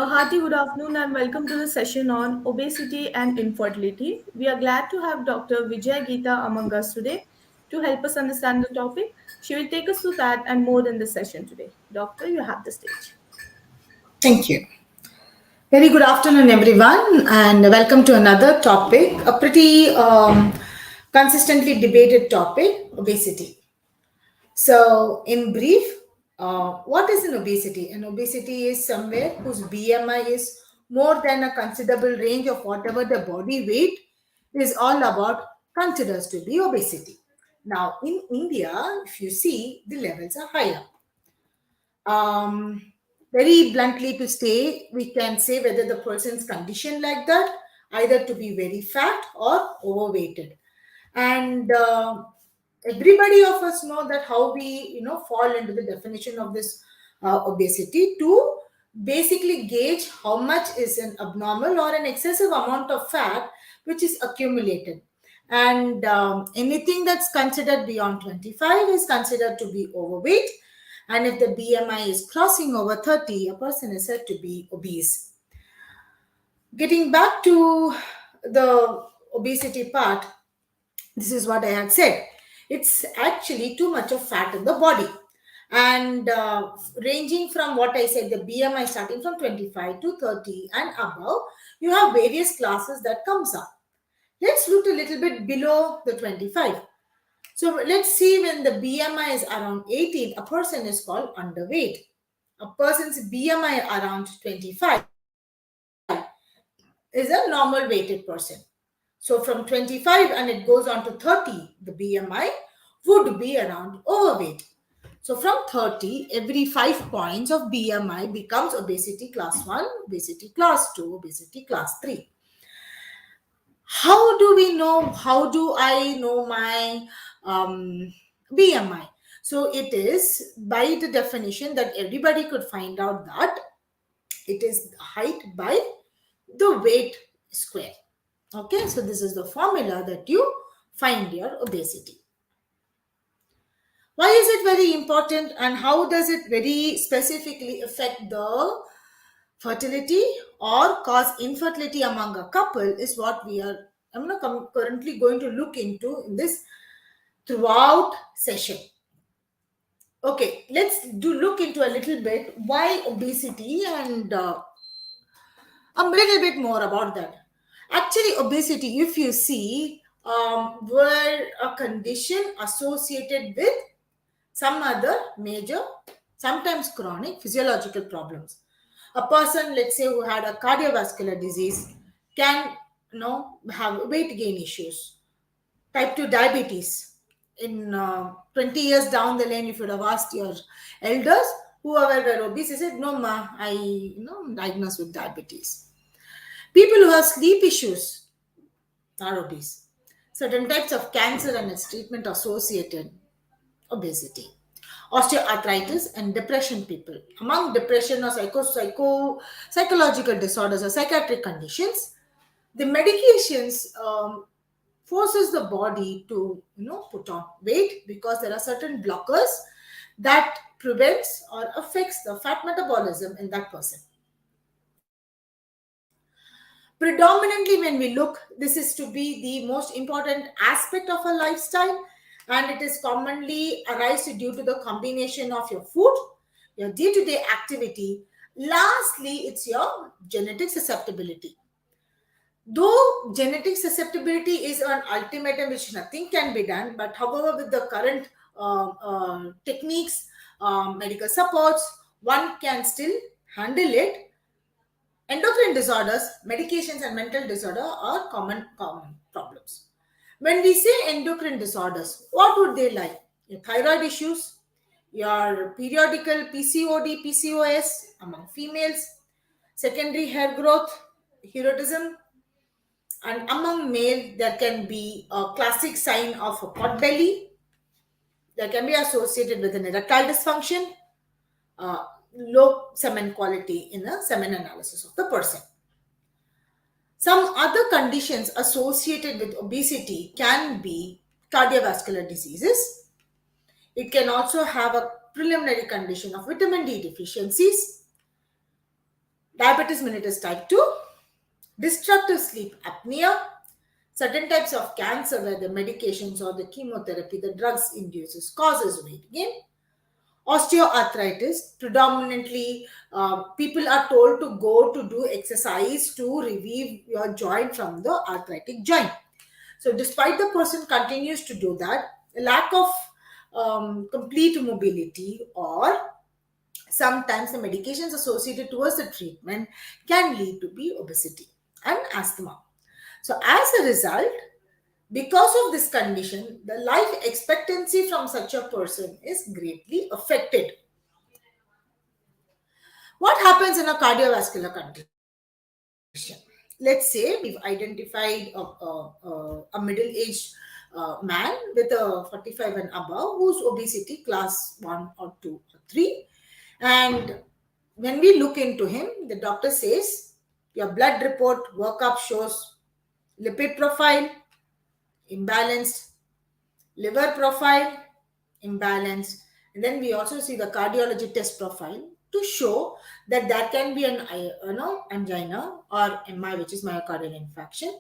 A hearty good afternoon and welcome to the session on obesity and infertility. We are glad to have Dr. Vijayageetha among us today to help us understand the topic. She will take us through that and more in the session today. Doctor, you have the stage. Thank you. Very good afternoon, everyone, and welcome to another topic, a pretty consistently debated topic, obesity. So, in brief, what is an obesity? An obesity is somewhere whose BMI is more than a considerable range of whatever the body weight is all about considers to be obesity. Now, in India, if you see, the levels are higher. um, Very bluntly to say, we can say whether the person's condition like that, either to be very fat or overweighted. And everybody of us know that how we, fall into the definition of this obesity to basically gauge how much is an abnormal or an excessive amount of fat which is accumulated. And anything that's considered beyond 25 is considered to be overweight, and if the BMI is crossing over 30, a person is said to be obese. Getting back to the obesity part, this is what I had said. It's actually too much of fat in the body. And ranging from what I said, the BMI starting from 25 to 30 and above, you have various classes that comes up. Let's look a little bit below the 25. So let's see, when the BMI is around 18, a person is called underweight. A person's BMI around 25 is a normal weighted person. So from 25 and it goes on to 30, the BMI would be around overweight. So from 30, every 5 points of BMI becomes obesity class 1, obesity class 2, obesity class 3. How do we know? How do I know my BMI? So it is by the definition that everybody could find out that it is height by the weight square. Okay, so this is the formula that you find your obesity. Why is it very important, and how does it very specifically affect the fertility or cause infertility among a couple is what I'm currently going to look into in this throughout session. Okay, let's look into a little bit why obesity and a little bit more about that. Actually, obesity, if you see, were a condition associated with some other major, sometimes chronic physiological problems. A person, let's say, who had a cardiovascular disease can, have weight gain issues. Type 2 diabetes. In 20 years down the lane, if you would have asked your elders, whoever were obese, they said, no, ma, I'm diagnosed with diabetes. People who have sleep issues are obese. Certain types of cancer and its treatment associated obesity. Osteoarthritis and depression people. Among depression or psychological disorders or psychiatric conditions, the medications forces the body to put on weight because there are certain blockers that prevents or affects the fat metabolism in that person. Predominantly, when we look, this is to be the most important aspect of a lifestyle, and it is commonly arised due to the combination of your food, your day-to-day activity. Lastly, it's your genetic susceptibility. Though genetic susceptibility is an ultimatum which nothing can be done, but however, with the current techniques, medical supports, one can still handle it. Endocrine disorders, medications, and mental disorder are common problems. When we say endocrine disorders, what would they like? Your thyroid issues, your periodical PCOD, PCOS among females, secondary hair growth, hirsutism, and among male, there can be a classic sign of a pot belly. That can be associated with an erectile dysfunction, low semen quality in a semen analysis of the person. Some other conditions associated with obesity can be cardiovascular diseases. It can also have a preliminary condition of vitamin D deficiencies, Diabetes mellitus type 2, destructive sleep apnea, certain types of cancer where the medications or the chemotherapy, the drugs induces causes weight gain, osteoarthritis, predominantly people are told to go to do exercise to relieve your joint from the arthritic joint. So despite the person continues to do that, lack of complete mobility or sometimes the medications associated towards the treatment can lead to be obesity and asthma. So as a result, because of this condition, the life expectancy from such a person is greatly affected. What happens in a cardiovascular condition? Let's say we've identified a middle-aged man with a 45 and above whose obesity class 1 or 2 or 3. And when we look into him, the doctor says your blood report workup shows lipid profile imbalanced, liver profile imbalanced, and then we also see the cardiology test profile to show that there can be an angina or MI, which is myocardial infarction.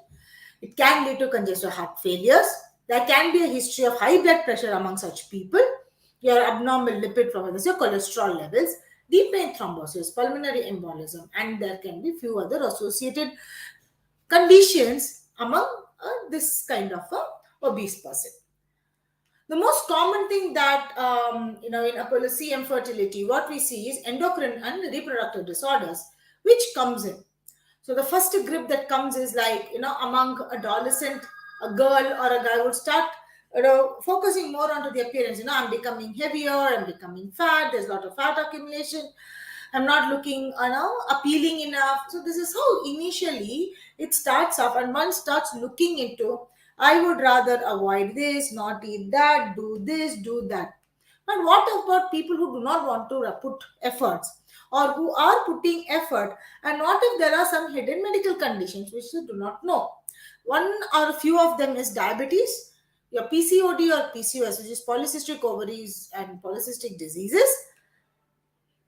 It can lead to congestive heart failures. There can be a history of high blood pressure among such people. Your abnormal lipid profile, your cholesterol levels, deep vein thrombosis, pulmonary embolism, and there can be few other associated conditions among this kind of a obese person. The most common thing that in Obesity Infertility, what we see is endocrine and reproductive disorders, which comes in. So the first grip that comes is like among adolescent, a girl or a guy would start focusing more onto the appearance. I'm becoming heavier, I'm becoming fat. There's a lot of fat accumulation. I'm not looking appealing enough. So this is how initially it starts off, and one starts looking into, I would rather avoid this, not eat that, do this, do that. But what about people who do not want to put efforts, or who are putting effort, and what if there are some hidden medical conditions which they do not know? One or a few of them is diabetes, your PCOD or PCOS, which is polycystic ovaries and polycystic diseases,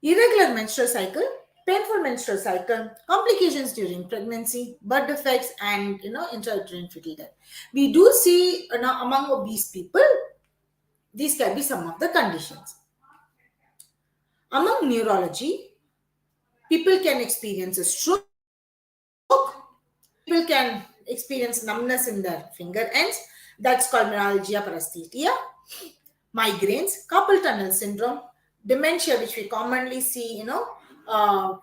irregular menstrual cycle, painful menstrual cycle, complications during pregnancy, birth defects, and intrauterine fetal death. We do see among obese people, these can be some of the conditions. Among neurology, people can experience a stroke, people can experience numbness in their finger ends, that's called myalgia paresthesia, migraines, carpal tunnel syndrome, dementia, which we commonly see,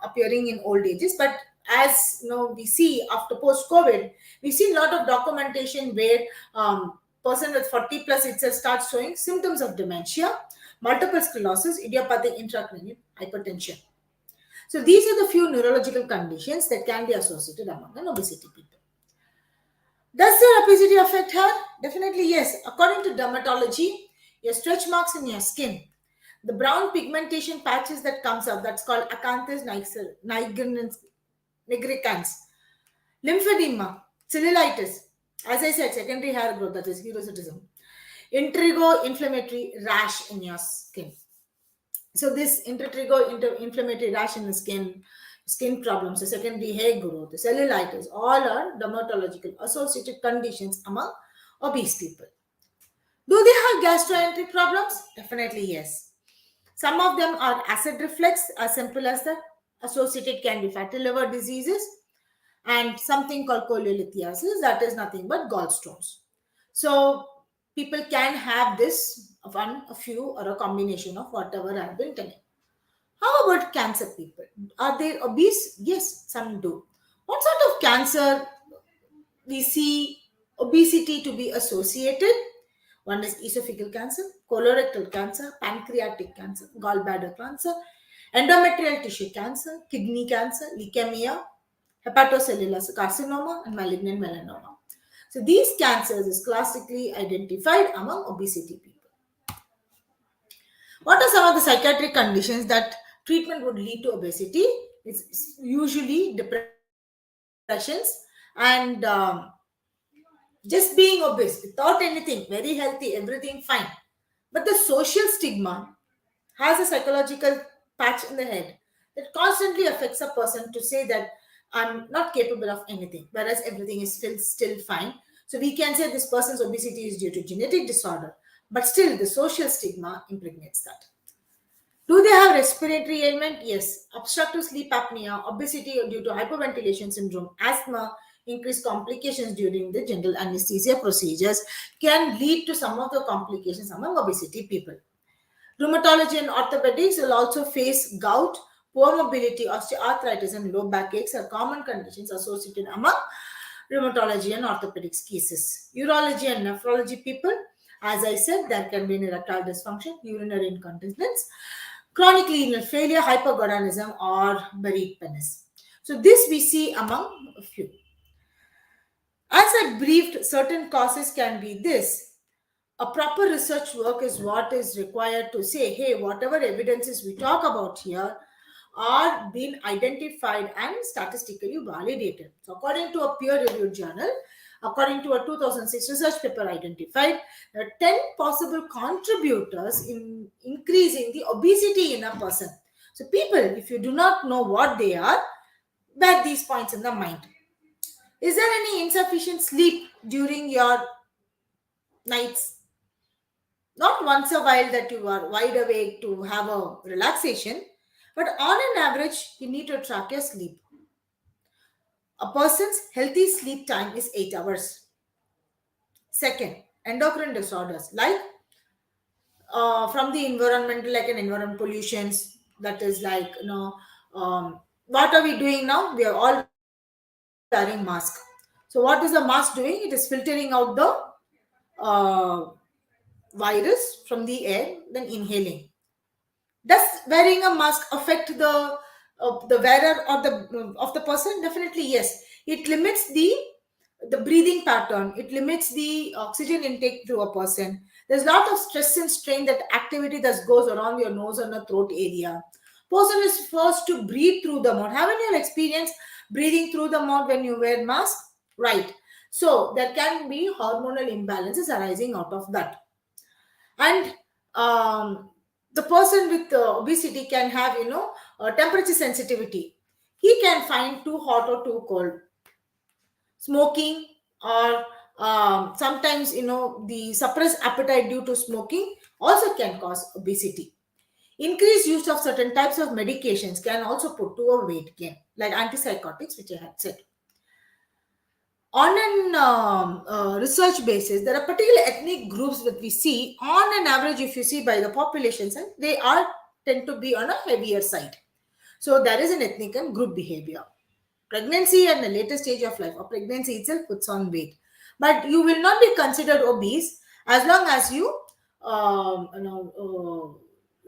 appearing in old ages. But as we see after post-COVID, we see a lot of documentation where person with 40 plus itself starts showing symptoms of dementia, multiple sclerosis, idiopathic intracranial hypertension. So these are the few neurological conditions that can be associated among an obesity people. Does the obesity affect her? Definitely yes. According to dermatology, your stretch marks in your skin, the brown pigmentation patches that comes up, that's called acanthus nigricans, lymphedema, cellulitis, as I said, secondary hair growth, that is hirsutism, intrigo inflammatory rash in your skin. So this inflammatory rash in the skin problems, the secondary hair growth, the cellulitis, all are dermatological associated conditions among obese people. Do they have gastroenteric problems? Definitely yes. Some of them are acid reflux, as simple as that. Associated can be fatty liver diseases, and something called cholelithiasis, that is nothing but gallstones. So people can have this one, a few, or a combination of whatever I've been telling. How about cancer people? Are they obese? Yes, some do. What sort of cancer we see obesity to be associated? One is esophageal cancer, colorectal cancer, pancreatic cancer, gallbladder cancer, endometrial tissue cancer, kidney cancer, leukemia, hepatocellular carcinoma, and malignant melanoma. So these cancers is classically identified among obesity people. What are some of the psychiatric conditions that treatment would lead to obesity? It's usually depressions and just being obese without anything, very healthy, everything fine. But the social stigma has a psychological patch in the head. That constantly affects a person to say that I'm not capable of anything, whereas everything is still fine. So we can say this person's obesity is due to genetic disorder, but still the social stigma impregnates that. Do they have respiratory ailment? Yes. Obstructive sleep apnea, obesity due to hyperventilation syndrome, asthma, increased complications during the general anesthesia procedures can lead to some of the complications among obesity people. Rheumatology and orthopedics will also face gout, poor mobility, osteoarthritis, and low back aches are common conditions associated among rheumatology and orthopedics cases. Urology and nephrology people, as I said, there can be an erectile dysfunction, urinary incontinence, chronic renal failure, hypergonadism, or buried penis. So this we see among a few. As I briefed, certain causes can be this. A proper research work is what is required to say, hey, whatever evidences we talk about here are being identified and statistically validated. So, according to a peer-reviewed journal, according to a 2006 research paper identified, there are 10 possible contributors in increasing the obesity in a person. So, people, if you do not know what they are, bear these points in the mind. Is there any insufficient sleep during your nights? Not once a while that you are wide awake to have a relaxation, but on an average, you need to track your sleep. A person's healthy sleep time is 8 hours. Second, endocrine disorders like from the environmental, like an environment pollutions, that is like, what are we doing now? We are all wearing mask. So what is the mask doing? It is filtering out the uh, virus from the air, then inhaling. Does wearing a mask affect the wearer or the of the person? Definitely yes. It limits the breathing pattern. It limits the oxygen intake to a person. There's a lot of stress and strain that activity that goes around your nose and the throat area. Person is forced to breathe through the mouth. Haven't you experienced breathing through the mouth when you wear mask? Right. So there can be hormonal imbalances arising out of that. And the person with obesity can have, temperature sensitivity. He can find too hot or too cold. Smoking, or sometimes, the suppressed appetite due to smoking also can cause obesity. Increased use of certain types of medications can also put to a weight gain, like antipsychotics, which I had said. On an research basis, there are particular ethnic groups that we see on an average. If you see by the population size, they are tend to be on a heavier side. So there is an ethnic and group behavior. Pregnancy and the later stage of life, or pregnancy itself puts on weight, but you will not be considered obese as long as you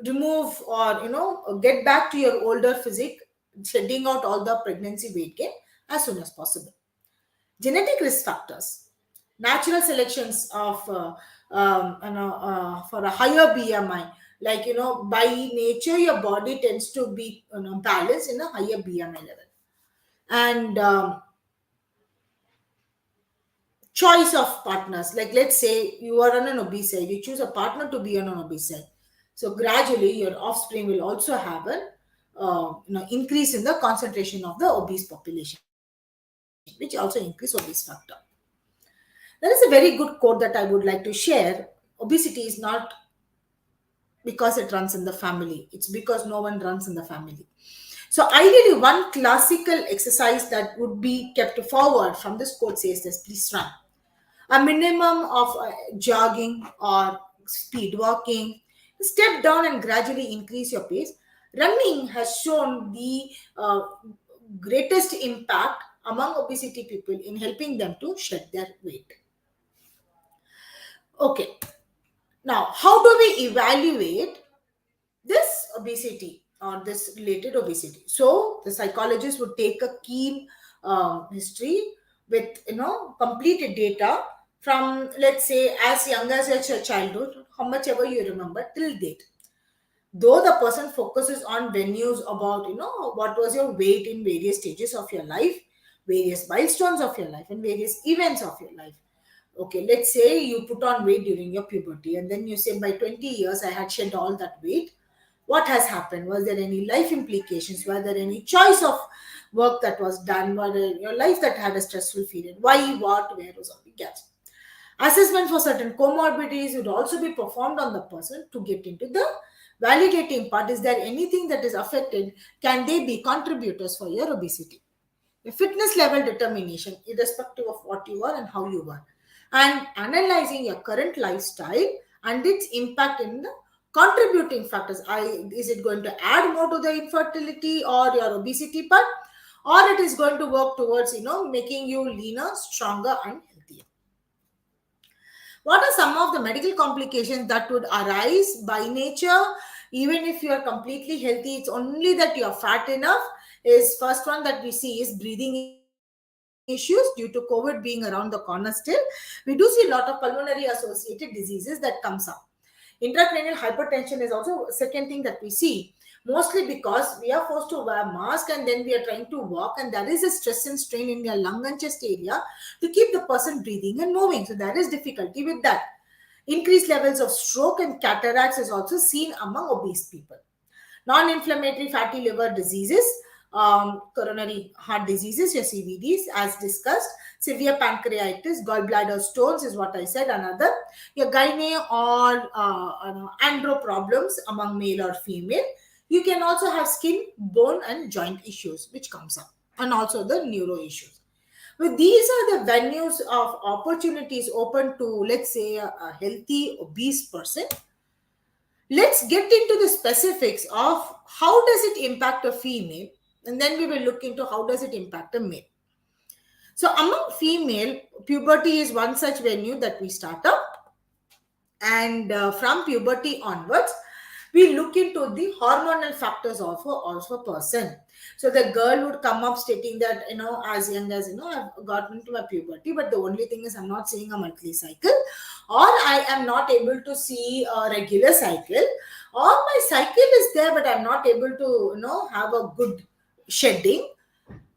remove, or get back to your older physique, shedding out all the pregnancy weight gain as soon as possible. Genetic risk factors, natural selections of for a higher BMI, like, by nature your body tends to be, balanced in a higher BMI level. And choice of partners, like let's say you are on an obese side, you choose a partner to be on an obese side, so gradually your offspring will also have an increase in the concentration of the obese population, which also increase obese factor. There is a very good quote that I would like to share. Obesity is not because it runs in the family, it's because no one runs in the family. So ideally, one classical exercise that would be kept forward from this quote says this: please run. A minimum of jogging or speed walking. Step down and gradually increase your pace. Running has shown the greatest impact among obesity people in helping them to shed their weight. Okay, now how do we evaluate this obesity or this related obesity? So the psychologist would take a keen history with, completed data from, let's say, as young as your childhood, how much ever you remember till date. Though the person focuses on venues about, what was your weight in various stages of your life, various milestones of your life, and various events of your life. Okay, let's say you put on weight during your puberty, and then you say by 20 years I had shed all that weight. What has happened? Was there any life implications? Were there any choice of work that was done? Were there your life that had a stressful period? Why, what, where was all the gaps? Assessment for certain comorbidities would also be performed on the person to get into the validating part. Is there anything that is affected? Can they be contributors for your obesity? A fitness level determination, irrespective of what you are and how you are, and analyzing your current lifestyle and its impact in the contributing factors. Is it going to add more to the infertility or your obesity part, or it is going to work towards making you leaner, stronger, and healthier? What are some of the medical complications that would arise by nature? Even if you are completely healthy, it's only that you're fat enough. Is first one that we see is breathing issues due to COVID being around the corner still. We do see a lot of pulmonary associated diseases that comes up. Intracranial hypertension is also a second thing that we see, mostly because we are forced to wear mask and then we are trying to walk, and there is a stress and strain in your lung and chest area to keep the person breathing and moving. So there is difficulty with that. Increased levels of stroke and cataracts is also seen among obese people. Non-inflammatory fatty liver diseases, coronary heart diseases, your CVDs, as discussed. Severe pancreatitis, gallbladder stones is what I said. Another, your gynae or andro problems among male or female. You can also have skin, bone, and joint issues, which comes up, and also the neuro issues. Well, these are the venues of opportunities open to, let's say, a healthy obese person. Let's get into the specifics of how does it impact a female, and then we will look into how does it impact a male. So among female, puberty is one such venue that we start up, and from puberty onwards we look into the hormonal factors of a person. So the girl would come up stating that, as young as, I've gotten into my puberty, but the only thing is I'm not seeing a monthly cycle, or I am not able to see a regular cycle, or my cycle is there but I'm not able to have a good shedding.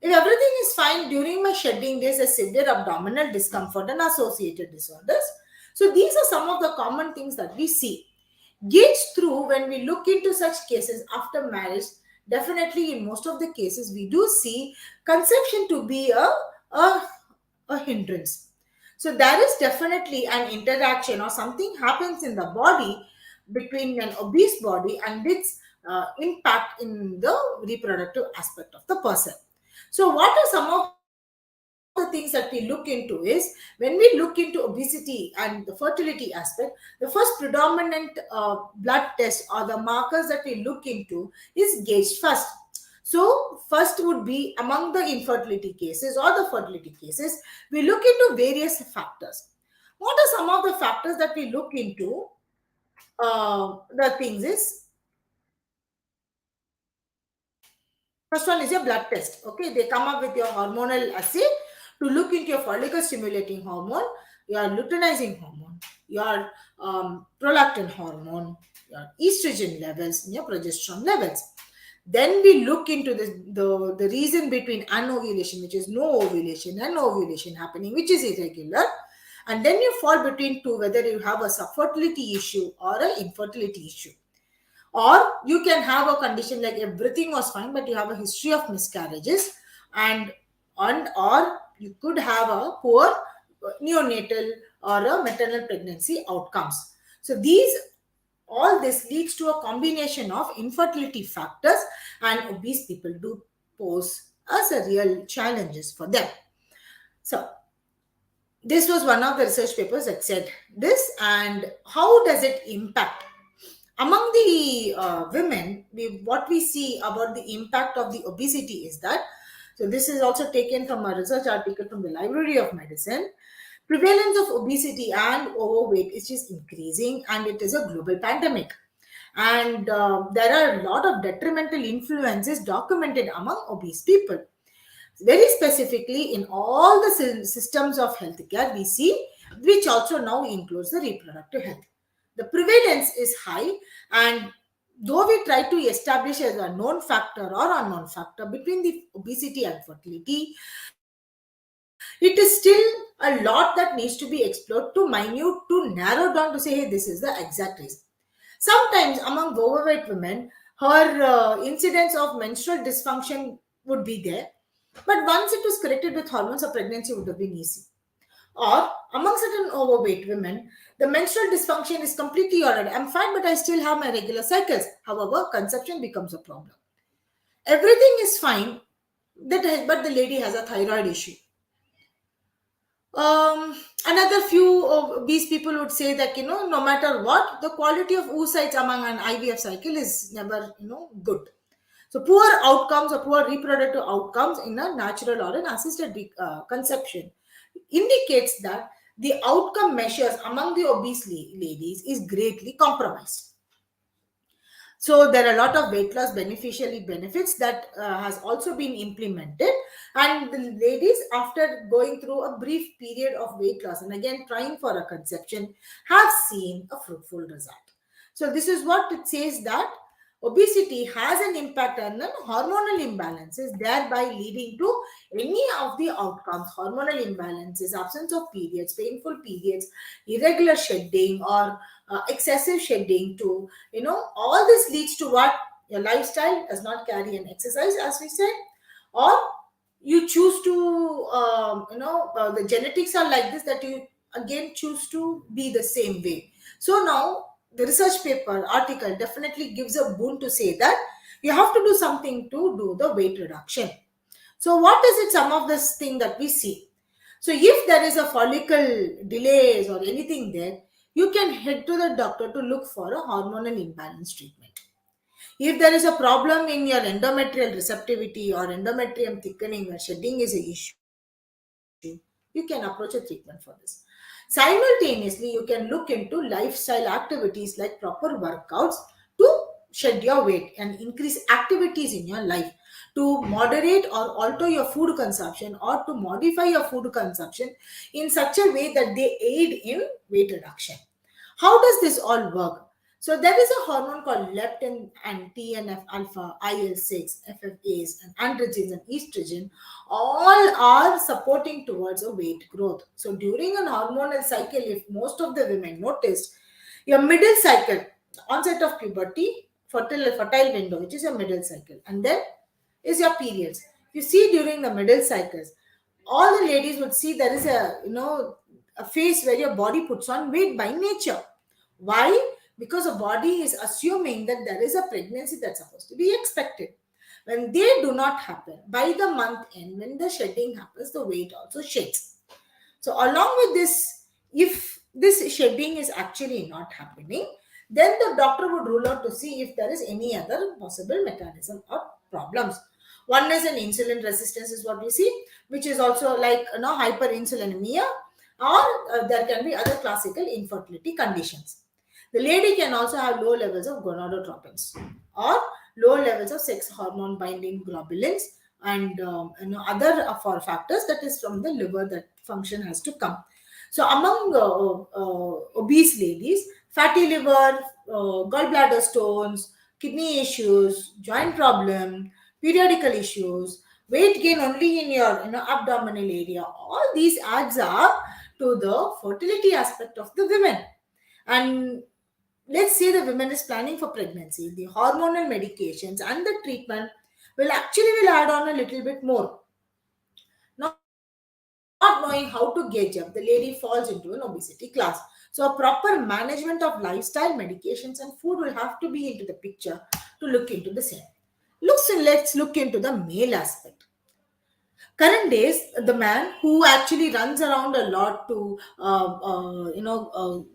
If everything is fine during my shedding days, a severe abdominal discomfort and associated disorders. So these are some of the common things that we see. Gauge through when we look into such cases after marriage, definitely in most of the cases we do see conception to be a hindrance. So there is definitely an interaction or something happens in the body between an obese body and its impact in the reproductive aspect of the person. So what are some of the things that we look into is, when we look into obesity and the fertility aspect, the first predominant blood test or the markers that we look into is gauged first. So first would be among the infertility cases or the fertility cases, we look into various factors. What are some of the factors that we look into? The things is, first one is your blood test. Okay, they come up with your hormonal assay to look into your follicle stimulating hormone, your luteinizing hormone, your prolactin hormone, your estrogen levels, and your progesterone levels. Then we look into the reason between anovulation, which is no ovulation, and ovulation happening, which is irregular. And then you fall between two, whether you have a subfertility issue or an infertility issue. Or you can have a condition like everything was fine but you have a history of miscarriages, and or you could have a poor neonatal or a maternal pregnancy outcomes. So all this leads to a combination of infertility factors, and obese people do pose as a real challenges for them. So this was one of the research papers that said this. And how does it impact among the women? What we see about the impact of the obesity is that, so this is also taken from a research article from the Library of Medicine. Prevalence of obesity and overweight is just increasing, and it is a global pandemic. And there are a lot of detrimental influences documented among obese people. Very specifically, in all the systems of healthcare, we see, which also now includes the reproductive health. The prevalence is high, and though we try to establish as a known factor or unknown factor between the obesity and fertility, it is still a lot that needs to be explored to narrow down to say, hey, this is the exact reason. Sometimes among overweight women, her incidence of menstrual dysfunction would be there. But once it was corrected with hormones, her pregnancy would have been easy. Or among certain overweight women, the menstrual dysfunction is completely alright. I'm fine, but I still have my regular cycles. However, conception becomes a problem. Everything is fine, but the lady has a thyroid issue. Another few of these people would say that, no matter what, the quality of oocytes among an IVF cycle is never, good. So poor outcomes or poor reproductive outcomes in a natural or an assisted conception indicates that the outcome measures among the obese ladies is greatly compromised. So there are a lot of weight loss beneficially benefits that has also been implemented, and the ladies, after going through a brief period of weight loss and again trying for a conception, have seen a fruitful result. So this is what it says, that obesity has an impact on the hormonal imbalances, thereby leading to any of the outcomes: hormonal imbalances, absence of periods, painful periods, irregular shedding, or excessive shedding to, all this leads to what? Your lifestyle does not carry an exercise, as we said, or you choose to, the genetics are like this, that you again choose to be the same way. So now the research paper article definitely gives a boon to say that you have to do something to do the weight reduction. So what is it, some of this thing that we see? So if there is a follicle delays or anything there, you can head to the doctor to look for a hormonal imbalance treatment. If there is a problem in your endometrial receptivity or endometrium thickening or shedding is an issue, you can approach a treatment for this. Simultaneously, you can look into lifestyle activities like proper workouts to shed your weight and increase activities in your life, to moderate or alter your food consumption or to modify your food consumption in such a way that they aid in weight reduction. How does this all work? So there is a hormone called leptin and TNF alpha, IL-6, FFAs, and androgens and estrogen. All are supporting towards a weight growth. So during an hormonal cycle, if most of the women noticed, your middle cycle, onset of puberty, fertile window, which is your middle cycle, and then is your periods. You see during the middle cycles, all the ladies would see there is a, a phase where your body puts on weight by nature. Why? Because the body is assuming that there is a pregnancy that's supposed to be expected. When they do not happen, by the month end, when the shedding happens, the weight also sheds. So along with this, if this shedding is actually not happening, then the doctor would rule out to see if there is any other possible mechanism or problems. One is an insulin resistance is what we see, which is also like, hyperinsulinemia, or there can be other classical infertility conditions. The lady can also have low levels of gonadotropins or low levels of sex hormone binding globulins, and other for factors that is from the liver, that function has to come. So among obese ladies, fatty liver, gallbladder stones, kidney issues, joint problem, periodical issues, weight gain only in your abdominal area, all these adds up to the fertility aspect of the women. And let's say the woman is planning for pregnancy, the hormonal medications and the treatment will add on a little bit more. Not knowing how to gauge up, the lady falls into an obesity class. So a proper management of lifestyle, medications, and food will have to be into the picture to look into the same. Let's look into the male aspect. Current days, the man who actually runs around a lot to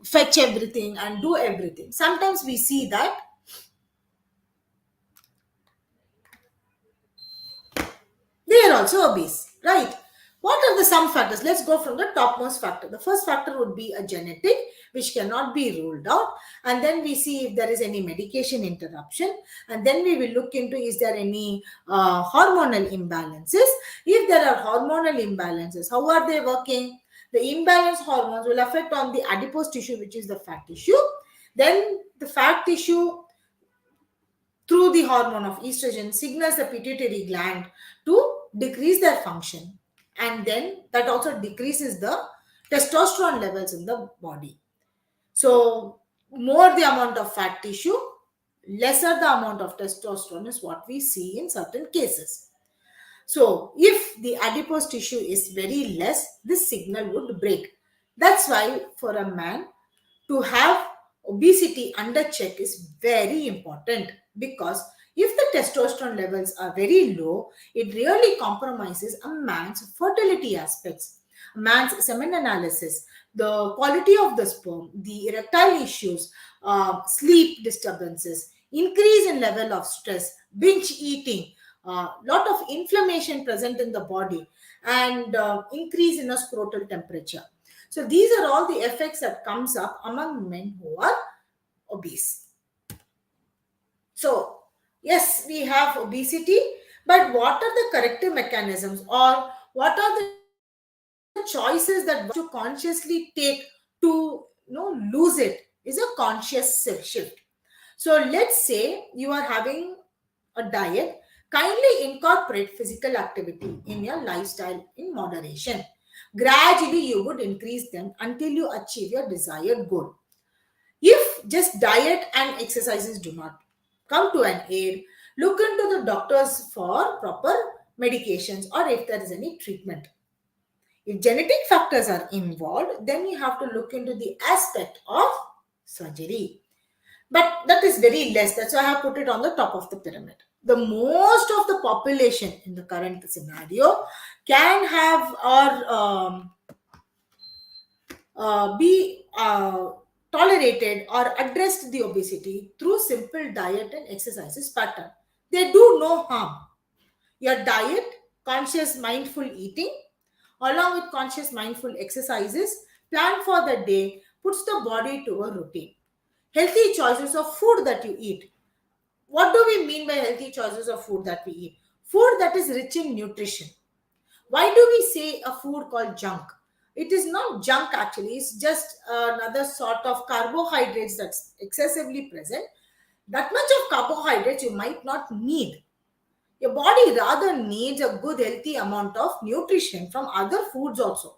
fetch everything and do everything, sometimes we see that they are also obese, right? What are the some factors? Let's go from the topmost factor. The first factor would be a genetic, which cannot be ruled out. And then we see if there is any medication interruption. And then we will look into, is there any hormonal imbalances? If there are hormonal imbalances, how are they working? The imbalanced hormones will affect on the adipose tissue, which is the fat tissue. Then the fat tissue, through the hormone of estrogen, signals the pituitary gland to decrease their function, and then that also decreases the testosterone levels in the body. So more the amount of fat tissue, lesser the amount of testosterone is what we see in certain cases. So, if the adipose tissue is very less, this signal would break. That's why for a man to have obesity under check is very important, because if the testosterone levels are very low, it really compromises a man's fertility aspects, a man's semen analysis, the quality of the sperm, the erectile issues, sleep disturbances, increase in level of stress, binge eating, lot of inflammation present in the body, and increase in a scrotal temperature. So these are all the effects that comes up among men who are obese. So yes, we have obesity, but what are the corrective mechanisms, or what are the choices that one to consciously take to lose it is a conscious shift. So let's say you are having a diet. Kindly incorporate physical activity in your lifestyle in moderation. Gradually, you would increase them until you achieve your desired goal. If just diet and exercises do not come to an aid, look into the doctors for proper medications or if there is any treatment. If genetic factors are involved, then you have to look into the aspect of surgery. But that is very less. That's why I have put it on the top of the pyramid. The most of the population in the current scenario can have or be tolerated or addressed the obesity through simple diet and exercises pattern. They do no harm. Your diet, conscious mindful eating, along with conscious mindful exercises, plan for the day, puts the body to a routine. Healthy choices of food that you eat. What do we mean by healthy choices of food that we eat? Food that is rich in nutrition. Why do we say a food called junk? It is not junk actually, it's just another sort of carbohydrates that's excessively present. That much of carbohydrates you might not need. Your body rather needs a good healthy amount of nutrition from other foods also.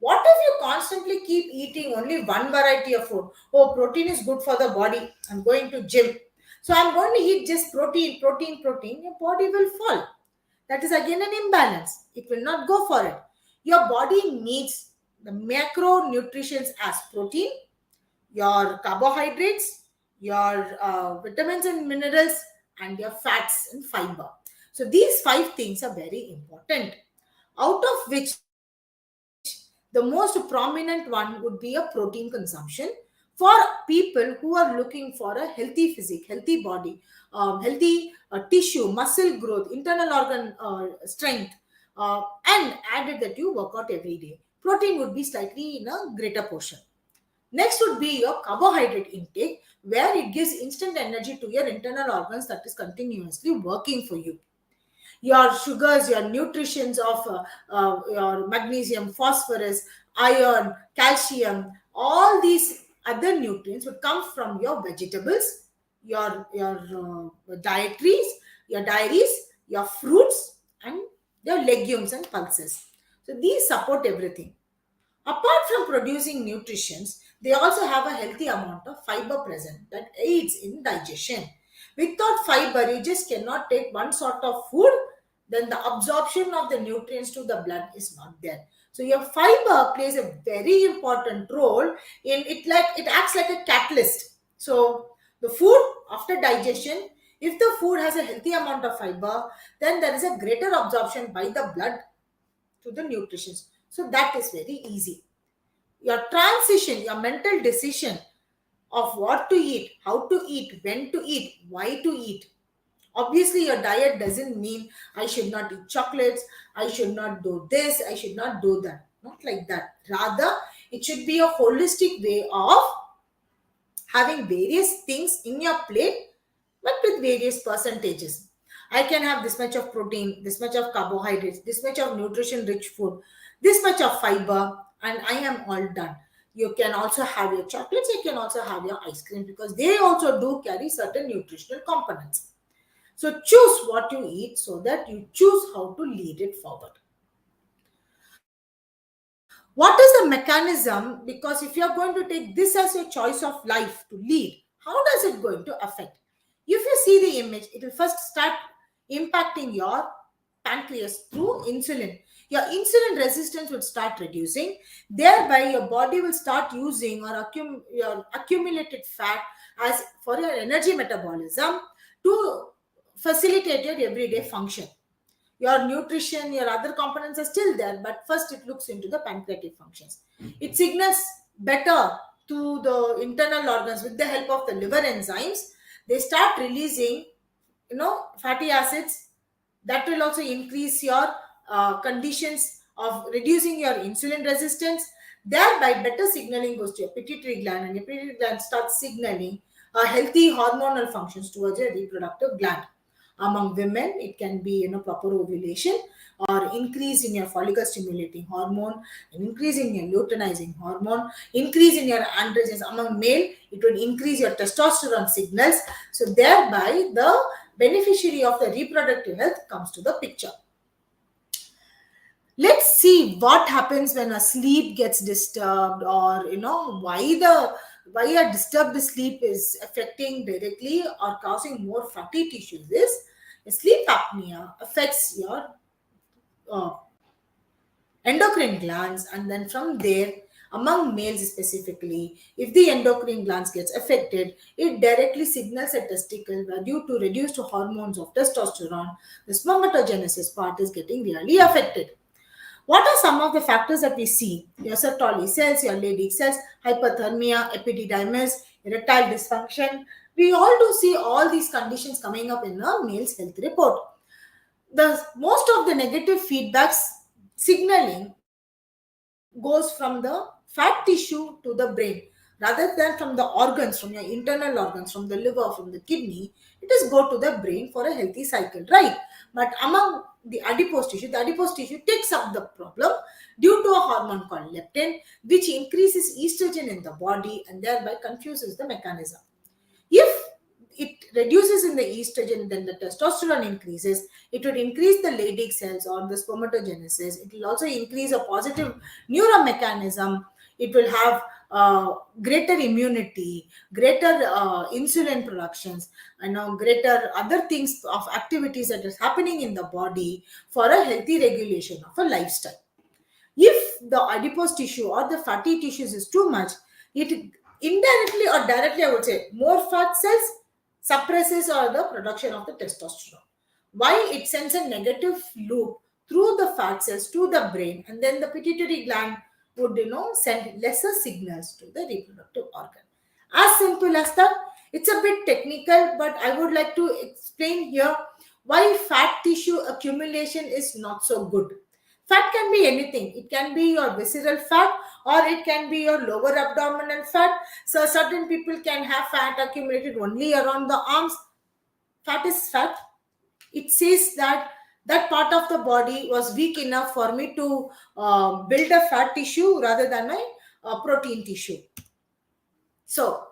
What if you constantly keep eating only one variety of food? Oh, protein is good for the body. I'm going to gym. So I'm going to eat just protein, protein, protein. Your body will fall. That is again an imbalance. It will not go for it. Your body needs the macronutrients as protein, your carbohydrates, your vitamins and minerals, and your fats and fiber. So these five things are very important. Out of which the most prominent one would be a protein consumption for people who are looking for a healthy physique, healthy body, healthy tissue, muscle growth, internal organ strength, and added that you work out every day. Protein would be slightly in a greater portion. Next would be your carbohydrate intake, where it gives instant energy to your internal organs that is continuously working for you. Your sugars, your nutritions of your magnesium, phosphorus, iron, calcium, all these other nutrients would come from your vegetables, your dairies, your fruits, and your legumes and pulses. So these support everything. Apart from producing nutritions, they also have a healthy amount of fiber present that aids in digestion. Without fiber, you just cannot take one sort of food, then the absorption of the nutrients to the blood is not there. So your fiber plays a very important role in it, like it acts like a catalyst. So the food after digestion, if the food has a healthy amount of fiber, then there is a greater absorption by the blood to the nutrition. So that is very easy. Your transition, your mental decision of what to eat, how to eat, when to eat, why to eat. Obviously, your diet doesn't mean I should not eat chocolates, I should not do this, I should not do that. Not like that. Rather, it should be a holistic way of having various things in your plate, but with various percentages. I can have this much of protein, this much of carbohydrates, this much of nutrition rich food, this much of fiber, and I am all done. You can also have your chocolates, you can also have your ice cream, because they also do carry certain nutritional components. So choose what you eat so that you choose how to lead it forward. What is the mechanism? Because if you are going to take this as your choice of life to lead, how does it going to affect? If you see the image, it will first start impacting your pancreas through insulin. Your insulin resistance will start reducing. Thereby, your body will start using your accumulated fat as for your energy metabolism to facilitate your everyday function. Your nutrition, your other components are still there, but first it looks into the pancreatic functions. It signals better to the internal organs with the help of the liver enzymes. They start releasing, fatty acids that will also increase your conditions of reducing your insulin resistance. Thereby, better signaling goes to your pituitary gland, and your pituitary gland starts signaling healthy hormonal functions towards your reproductive gland. Among women, it can be proper ovulation or increase in your follicle stimulating hormone, an increase in your luteinizing hormone, increase in your androgens. Among male, it would increase your testosterone signals. So thereby, the beneficiary of the reproductive health comes to the picture. Let's see what happens when a sleep gets disturbed, or why a disturbed sleep is affecting directly or causing more fatty tissues. Is sleep apnea affects your uh, endocrine glands, and then from there, among males specifically, if the endocrine glands gets affected, it directly signals a testicle where, due to reduced hormones of testosterone, the spermatogenesis part is getting really affected. What are some of the factors that we see? Your Sertoli cells, your Leydig cells, hyperthermia, epididymis, erectile dysfunction. We all do see all these conditions coming up in a male's health report. The most of the negative feedbacks signaling goes from the fat tissue to the brain, rather than from the organs, from your internal organs, from the liver, from the kidney. It is go to the brain for a healthy cycle, right? But among the adipose tissue takes up the problem due to a hormone called leptin, which increases estrogen in the body and thereby confuses the mechanism. If it reduces in the estrogen, then the testosterone increases. It would increase the Leydig cells or the spermatogenesis. It will also increase a positive neuromechanism. It will have greater immunity, greater insulin productions, and greater other things of activities that is happening in the body for a healthy regulation of a lifestyle. If the adipose tissue or the fatty tissues is too much, it indirectly or directly, I would say, more fat cells suppresses or the production of the testosterone. Why? It sends a negative loop through the fat cells to the brain, and then the pituitary gland would send lesser signals to the reproductive organ. As simple as that. It's a bit technical, but I would like to explain here why fat tissue accumulation is not so good. Fat can be anything. It can be your visceral fat, or it can be your lower abdominal fat. So certain people can have fat accumulated only around the arms. Fat is fat. It says that that part of the body was weak enough for me to build a fat tissue rather than a protein tissue. So,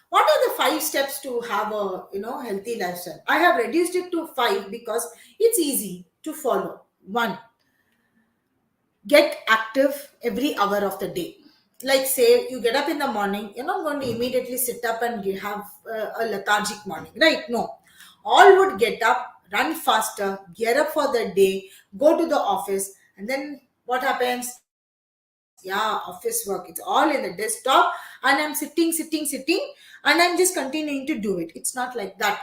what are the 5 steps to have a healthy lifestyle? I have reduced it to 5 because it's easy to follow. 1, get active every hour of the day. Like, say you get up in the morning, you're not going to immediately sit up and have a lethargic morning, right? No, all would get up, run faster, gear up for the day, go to the office, and then what happens? Yeah, office work, it's all in the desktop, and I'm sitting, and I'm just continuing to do it. It's not like that.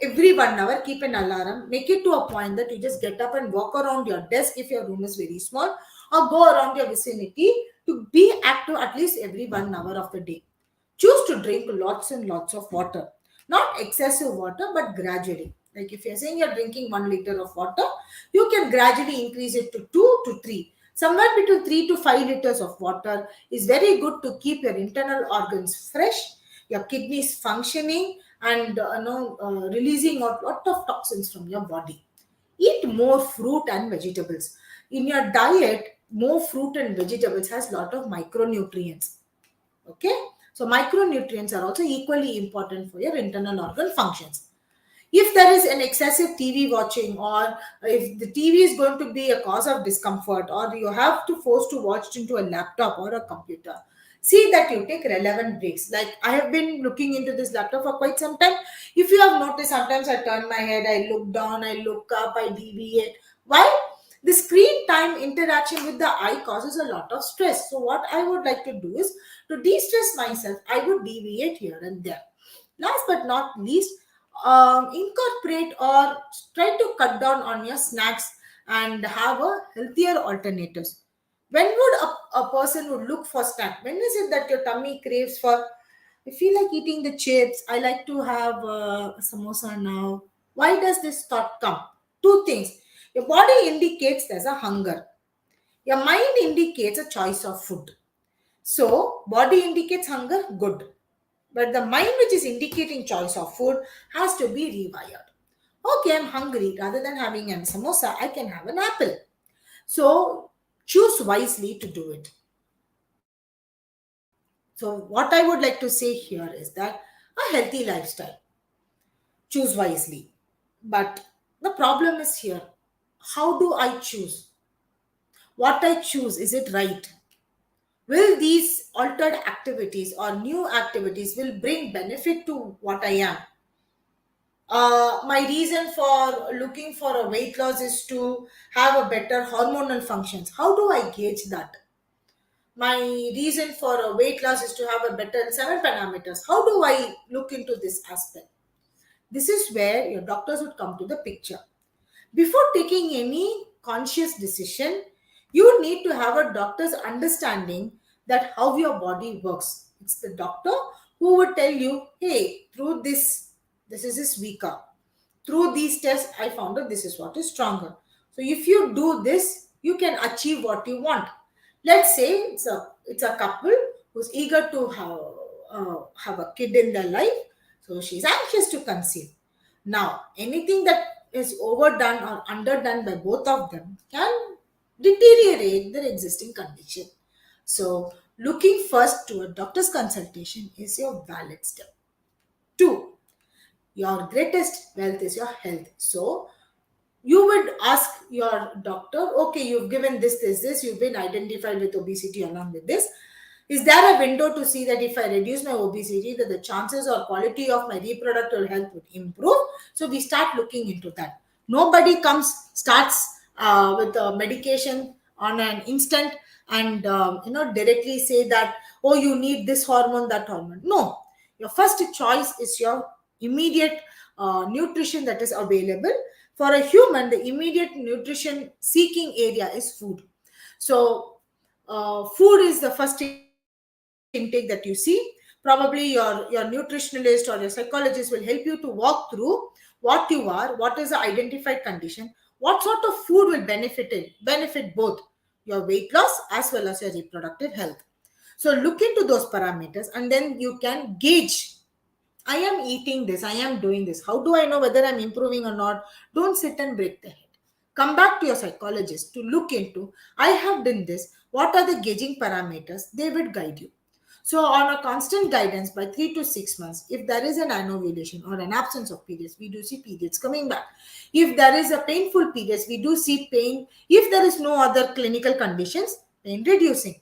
Every 1 hour, keep an alarm, make it to a point that you just get up and walk around your desk if your room is very small, or go around your vicinity to be active at least every 1 hour of the day. Choose to drink lots and lots of water, not excessive water, but gradually. Like, if you're saying you're drinking 1 liter of water, you can gradually increase it to 2 to 3. Somewhere between 3 to 5 liters of water is very good to keep your internal organs fresh, your kidneys functioning, and releasing a lot of toxins from your body. Eat more fruit and vegetables. In your diet, more fruit and vegetables has lot of micronutrients. Okay, so micronutrients are also equally important for your internal organ functions. If there is an excessive TV watching, or if the TV is going to be a cause of discomfort, or you have to force to watch into a laptop or a computer, See that you take relevant breaks. Like I have been looking into this laptop for quite some time. If you have noticed, sometimes I turn my head, I look down, I look up, I deviate. Why? The screen time interaction with the eye causes a lot of stress. So what I would like to do is to de-stress myself, I would deviate here and there. Last but not least, incorporate or try to cut down on your snacks and have a healthier alternatives. When would a person would look for snack? When is it that your tummy craves for? I feel like eating the chips. I like to have samosa now. Why does this thought come? Two things. Your body indicates there's a hunger. Your mind indicates a choice of food. So, body indicates hunger, good. But the mind, which is indicating choice of food, has to be rewired. Okay, I'm hungry. Rather than having a samosa, I can have an apple. So, choose wisely to do it. So, what I would like to say here is that a healthy lifestyle, choose wisely. But the problem is here, how do I choose? What I choose, is it right? Will these altered activities or new activities will bring benefit to what I am? My reason for looking for a weight loss is to have a better hormonal functions. How do I gauge that? My reason for a weight loss is to have a better seven parameters. How do I look into this aspect? This is where your doctors would come to the picture. Before taking any conscious decision, you need to have a doctor's understanding that how your body works. It's the doctor who would tell you, hey, through this is weaker. Through these tests, I found that this is what is stronger. So if you do this, you can achieve what you want. Let's say it's a couple who's eager to have a kid in their life, so she's anxious to conceive. Now, anything that is overdone or underdone by both of them can deteriorate their existing condition. So, looking first to a doctor's consultation is your valid step. Two, your greatest wealth is your health. So, you would ask your doctor, okay, you've given this, you've been identified with obesity along with this. Is there a window to see that if I reduce my obesity, that the chances or quality of my reproductive health would improve? So we start looking into that. Nobody starts with a medication on an instant and directly say that, oh, you need this hormone, that hormone. No, your first choice is your immediate nutrition that is available. For a human, the immediate nutrition seeking area is food. So, food is the first intake that you see. Probably your nutritionalist or your psychologist will help you to walk through what you are, what is the identified condition, what sort of food will benefit both your weight loss as well as your reproductive health. So look into those parameters and then you can gauge, I am eating this, I am doing this. How do I know whether I'm improving or not? Don't sit and break the head. Come back to your psychologist to look into, I have done this. What are the gauging parameters? They would guide you. So, on a constant guidance by 3 to 6 months, if there is an anovulation or an absence of periods, we do see periods coming back. If there is a painful periods, we do see pain. If there is no other clinical conditions, pain reducing.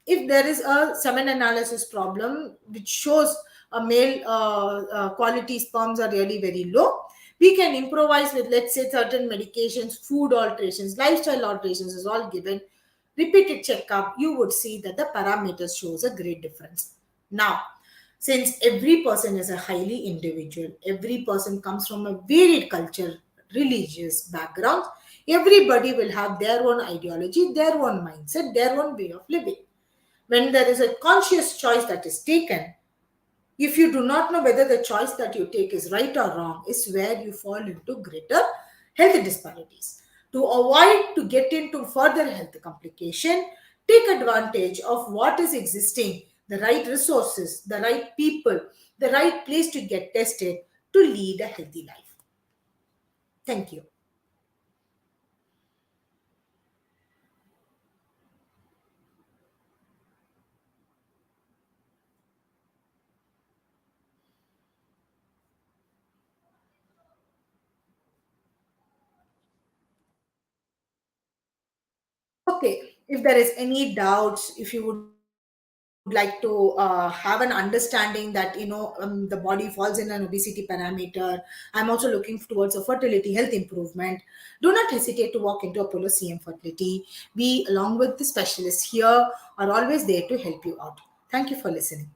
If there is a semen analysis problem which shows a male quality sperms are really very low, we can improvise with, let's say, certain medications, food alterations, lifestyle alterations is all given. Repeated checkup, you would see that the parameters shows a great difference. Now, since every person is a highly individual, every person comes from a varied culture, religious background, everybody will have their own ideology, their own mindset, their own way of living. When there is a conscious choice that is taken, if you do not know whether the choice that you take is right or wrong, is where you fall into greater health disparities. To avoid to get into further health complication, take advantage of what is existing, the right resources, the right people, the right place to get tested to lead a healthy life. Thank you. Okay, if there is any doubts, if you would like to like to have an understanding that the body falls in an obesity parameter, I'm also looking towards a fertility health improvement, do not hesitate to walk into Apollo CM Fertility. We, along with the specialists here, are always there to help you out. Thank you for listening.